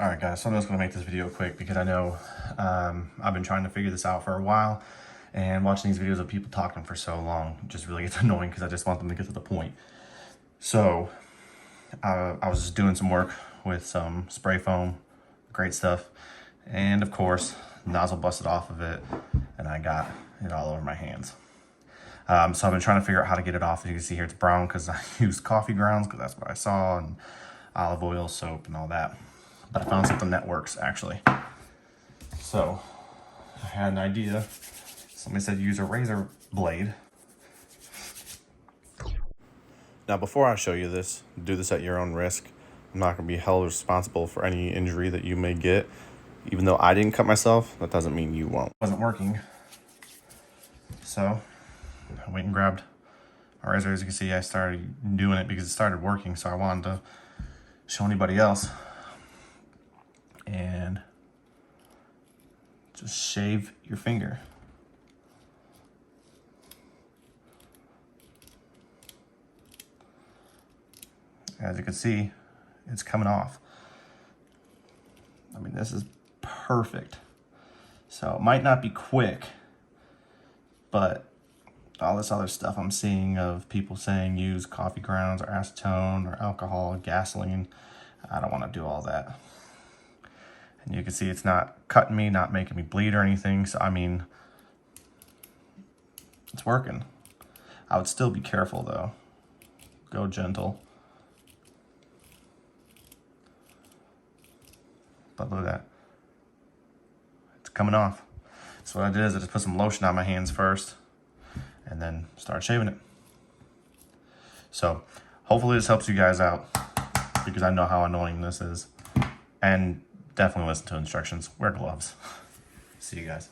Alright guys, so I'm just going to make this video quick because I know I've been trying to figure this out for a while, and watching these videos of people talking for so long just really gets annoying because I just want them to get to the point. So I was just doing some work with some spray foam, great stuff, and of course the nozzle busted off of it and I got it all over my hands. So I've been trying to figure out how to get it off. As you can see here, it's brown because I used coffee grounds because that's what I saw, and olive oil, soap, and all that. But I found something that works actually. So I had an idea. Somebody said use a razor blade. Now before I show you this, do this at your own risk. I'm not gonna be held responsible for any injury that you may get. Even though I didn't cut myself, that doesn't mean you won't. It wasn't working. So I went and grabbed a razor. As you can see, I started doing it because it started working, so I wanted to show anybody else. And just shave your finger. As you can see, it's coming off. I mean, this is perfect. So it might not be quick, but all this other stuff I'm seeing of people saying use coffee grounds or acetone or alcohol, gasoline, I don't want to do all that. And you can see it's not cutting me, not making me bleed or anything. So, I mean, it's working. I would still be careful though. Go gentle. But look at that. It's coming off. So what I did is I just put some lotion on my hands first and then started shaving it. So hopefully this helps you guys out because I know how annoying this is. And definitely listen to instructions. Wear gloves. See you guys.